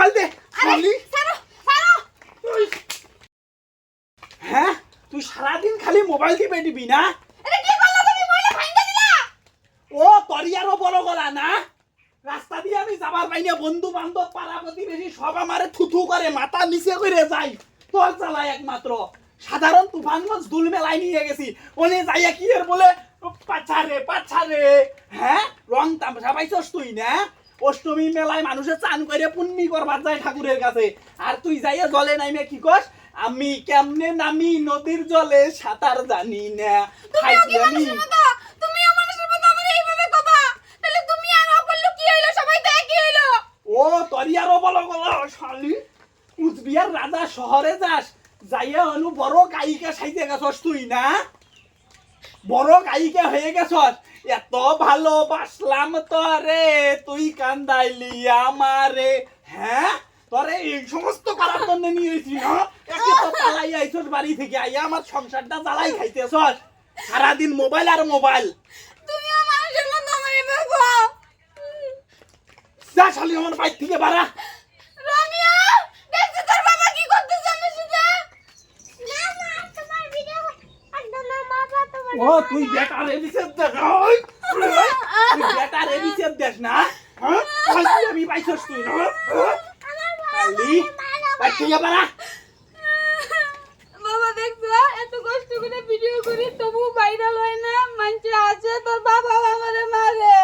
Mobile দে শালি ছাড়ো ছাড়ো হ্যাঁ তুই সারাদিন খালি মোবাইল টিপি না এটা কি করলা তুমি মোবাইল ভাঙা দিলা ও তরিয়ারও বড় গলা না রাস্তা দিয়ে আমি যাবার পাই না বন্ধু বান্ধব পাড়া প্রতিবেশী সব আমারে থুথু করে মাথা নিচে করে যায় তোর চালায় একমাত্র সাধারণ তুফানগঞ্জ দুল মেলায় নিয়ে গেছি ওনে যাইয়া কি এর বলে পাছারে হ্যাঁ রং তামসা পাইছস তুই না অষ্টমী মেলায় মানুষে চান করে পুণ্যি করবার যায় ঠাকুরের কাছে আর তুই যাইয়া জলে নাইমে কি কস আমি কেমনে নামি নদীর জলে সাঁতার জানি না তুমিও মানুষের মতো আমার এইভাবে কবা তাহলে তুমি আর অকল্য কি হইলো সবাই তো একই হইলো ও তরিয়ারও বলো গলা শালি কুচবিহার রাজা শহরে যাস যাইয়া অনু বড় গায়িকা সাইতে গেছস তুই না বড় গায়িকা হয়ে গেছস এত ভালোবাসলাম তোরে তুই কান্দাইলি আমারে হ্যাঁ তোরে এই সমস্ত করার জন্য নিয়েছি না একে তো পালাই আইছস বাড়ি থেকে আইয়া আমার সংসারটা জ্বালাই খাইতেছস সারাদিন মোবাইল আর মোবাইল তুমিও মানুষের মতো আমার এইভাবে কও যা শালি আমার বাইক থেকে বাড়া রমিয়া দেখছ তোর বাবা কি করতেছে আমার সাথে না মা তোমার ভিডিও একদম না বাবা তোমার ও তুই বেটার এবিসের দেখ ওই তুই বেটার এবিসের দেখ না হ্যাঁ আমি পাইছস তুই না খালি বাইক থেকে বাড়া বাবা দেখছো এত কষ্ট করে ভিডিও করি তবু ভাইরাল হয় না মানুষ আছে তোর বাবা আমারে মারে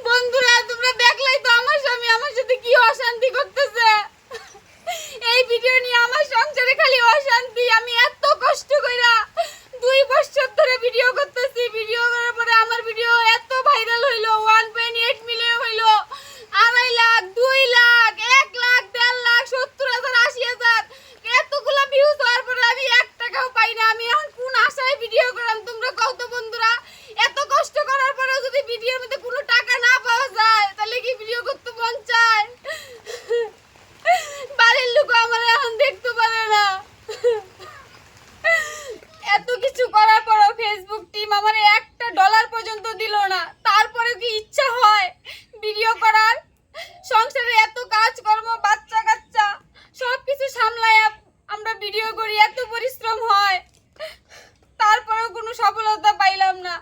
বন্ধুরা তোমরা দেখলাই তো আমার স্বামী আমার সাথে কি অশান্তি করতেছে এই ভিডিও নিয়ে আমার সংসারে খালি অশান্তি আমি এত কষ্ট কইরা 2 বছর ধরে ভিডিও করতেছি ভিডিও করার পরে আমার ভিডিও এত ভাইরাল হইলো 1.8 মিলিয়ন হইলো 2.5 লাখ 2 লাখ 1 লাখ 1.5 লাখ 70,000 80,000 এতগুলা ভিউজ হওয়ার পরে আমি 1 টাকাও পাই না আমি এখন কোন আশায় ভিডিও করাম তোমরা কও তো বন্ধুরা এত কষ্ট করার পরেও যদি ভিডিওর মধ্যে কোনো টাকা না পাওয়া যায় তাহলে কি ভিডিও করতে মন চায় বাড়ির লোক আমার এখন দেখতে পারে না এত কিছু করার পরও ফেসবুক টিম আমার $1 পর্যন্ত দিল না তারপরে কি ইচ্ছা হয় ভিডিও করার সংসারে এত কাজকর্ম বাচ্চা কাচ্চা সবকিছু সামলায় আমরা ভিডিও করি এত পরিশ্রম হয় তারপরেও কোনো সফলতা পাইলাম না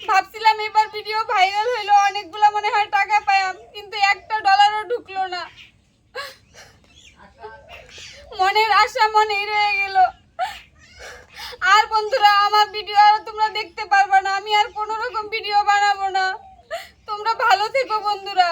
ভাবছিলাম এবার ভিডিও ভাইরাল হইলো অনেকগুলো মনে হয় টাকা পাইলাম কিন্তু $1ও ঢুকলো না মনের আশা মনেই রয়ে গেল আর বন্ধুরা আমার ভিডিও আর তোমরা দেখতে পারবে না আমি আর কোনো রকম ভিডিও বানাবো না তোমরা ভালো থেকো বন্ধুরা।